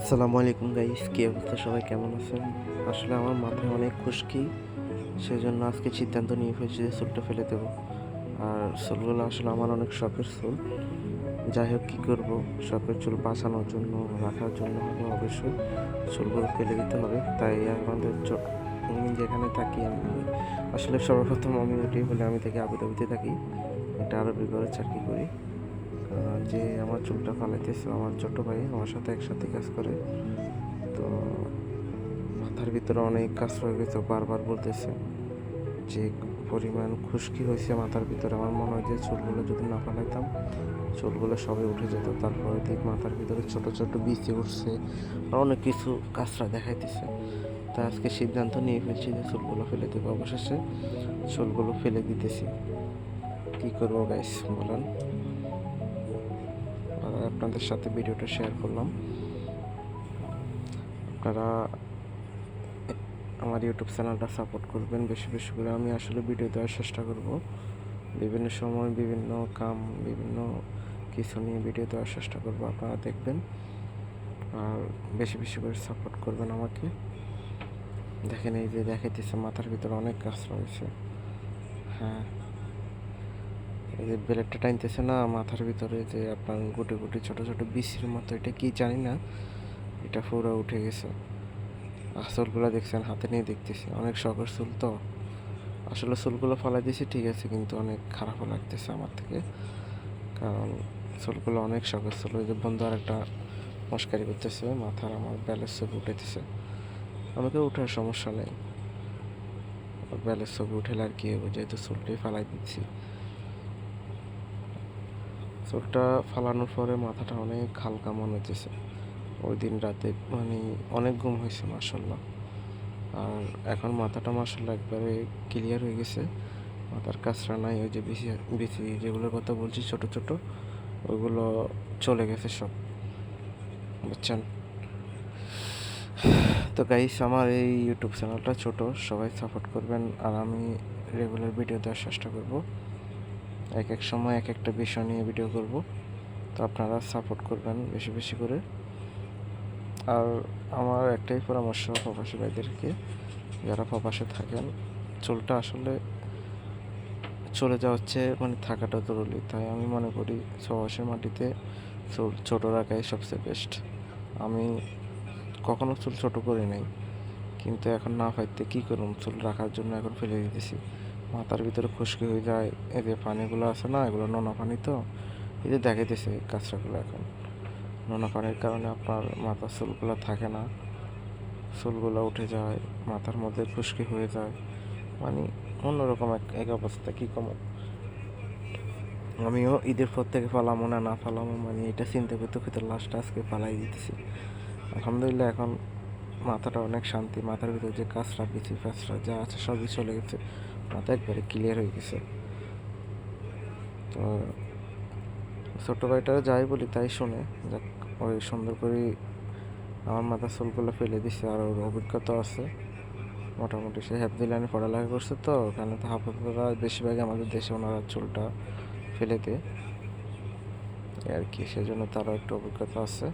আসসালামু আলাইকুম গাইস, কি অবস্থা? সবাই কেমন আছেন? আসলে আমার মাথায় অনেক খুশকি, সেজন্য আজকে সিদ্ধান্ত নিয়ে ফেলছি যে চুলটা ফেলে দেবো। আর চুলগুলো আসলে আমার অনেক শখের চুল। যাই হোক, কী করবো, শখের চুল বাঁচানোর জন্য, রাখার জন্য হলে অবশ্যই চুলগুলো ফেলে দিতে হবে। তাই আমাদের আমি যেখানে থাকি, আমি আসলে সর্বপ্রথম আমি ওইটাই বলে, আমি থাকি আবুধাবিতে থাকি। এটা আরবি করে চাকরি করি। যে আমার চুলটা ফালাইতেছে আমার ছোট ভাই, আমার সাথে একসাথে কাজ করে। তো মাথার ভিতরে অনেক কাজ রয়ে গেছে, বারবার বলতেছে যে পরিমাণ খুশকি হয়েছে মাথার ভিতরে। আমার মনে হয় যে চুলগুলো যদি না ফালাইতাম, চুলগুলো সবে উঠে যেত। তারপরে দিক মাথার ভিতরে ছোট ছোট বিচি উঠছে, আর অনেক কিছু কাঁচরা দেখাইতেছে। তা আজকে সিদ্ধান্ত নিয়ে ফেলছি যে চুলগুলো ফেলে দেবো। অবশেষে চুলগুলো ফেলে দিতেছি। কী করবো গাইস বলেন? আর আপনাদের সাথে ভিডিওটা শেয়ার করলাম। আপনারা আমার ইউটিউব চ্যানেলটা সাপোর্ট করবেন বেশি বেশি করে। আমি আসলে ভিডিও দেওয়ার চেষ্টা করব, বিভিন্ন সময় বিভিন্ন কাম, বিভিন্ন কিছু নিয়ে ভিডিও দেওয়ার চেষ্টা করব, আপনারা দেখবেন আর বেশি বেশি করে সাপোর্ট করবেন আমাকে। দেখেন, এই যে দেখাইতেছে মাথার ভিতরে অনেক কাজ রয়েছে। হ্যাঁ, এই যে ব্লেডটা টানতেছে না মাথার ভিতরে, যে আপনার গুটি গুটি ছোট ছোট বিচির মতো, এটা কি জানি না, এটা পুরো উঠে গেছে। চুলগুলো দেখছেন, হাতে নিয়ে দেখতেছি, অনেক শখের চুল তো। আসলে চুলগুলো ফালাই দিয়েছি ঠিক আছে, কিন্তু অনেক খারাপও লাগতেছে আমার থেকে, কারণ চুলগুলো অনেক শখের ছিল। ওই যে বন্ধু আর একটা মস্কারি করতেছে, মাথার আমার ব্যালের ছবি উঠাইতেছে। আমাকে উঠার সমস্যা নেই, ব্যালের ছবি উঠেলে আর কি হবে, যেহেতু চুলটাই ফালাই দিচ্ছি। চুলটা ফালানোর পরে মাথাটা অনেক হালকা মনে হচ্ছে। ওই দিন রাতে মানে অনেক ঘুম হয়েছে মাসাল্লাহ। আর এখন মাথাটা মাসাল্লাহ একবারে ক্লিয়ার হয়ে গেছে, মাথার কাছরা নাই। ওই যে বেশি বেশি যেগুলোর কথা বলছি ছোট ছোট, ওইগুলো চলে গেছে সব, বুঝছেন? তো গাইস, আমার এই ইউটিউব চ্যানেলটা ছোট, সবাই সাপোর্ট করবেন। আর আমি রেগুলার ভিডিও দেওয়ার চেষ্টা করব, এক এক সময় এক একটা বিষয় নিয়ে ভিডিও করব। তো আপনারা সাপোর্ট করবেন বেশি বেশি করে। আর আমার একটাই পরামর্শ প্রবাসী ভাইদেরকে, যারা প্রবাসে থাকেন, চুলটা আসলে চলে যাওয়া হচ্ছে মানে থাকাটা জরুরি। তাই আমি মনে করি প্রবাসের মাটিতে চুল ছোটো রাখাই সবচেয়ে বেস্ট। আমি কখনো চুল ছোট করি নাই, কিন্তু এখন না পাইতে কী করুন, চুল রাখার জন্য এখন ফেলে দিতেছি। মাথার ভিতরে খুশকি হয়ে যায়, এই যে পানিগুলো আছে না, এগুলো নোনা পানি তো, এই যে দেখাইতেছে কাঁচরাগুলো এখন নোনা পানির কারণে আপনার মাথার চুলগুলো থাকে না, চুলগুলো উঠে যায়, মাথার মধ্যে খুশকি হয়ে যায়, মানে অন্যরকম এক এক অবস্থা। কী কম, আমিও ঈদের পর থেকে ফালামো না না ফালামো, মানে এটা চিন্তা করতে করতে লাস্ট আজকে ফালাই দিতেছি। আলহামদুলিল্লাহ, এখন মাথাটা অনেক শান্তি, মাথার ভিতরে যে কাঁচরা বিচি ফাঁচরা যা আছে সবই চলে গেছে, মাথা একবারে ক্লিয়ার হয়ে গেছে। তো ছোটো ভাইটা যাই বলি তাই শুনে, যাক, ওই সুন্দর করে আমার মাথার চুলগুলো ফেলে দিছে। আর ওর অভিজ্ঞতা আছে মোটামুটি, সে হ্যাপদি লাইনে পড়ালেখা করছে, তো ওখানে তো হাফেজরা বেশিরভাগই আমাদের দেশে ওনারা চুলটা ফেলে দেয় আর কি, সেজন্য তারও একটু অভিজ্ঞতা আছে।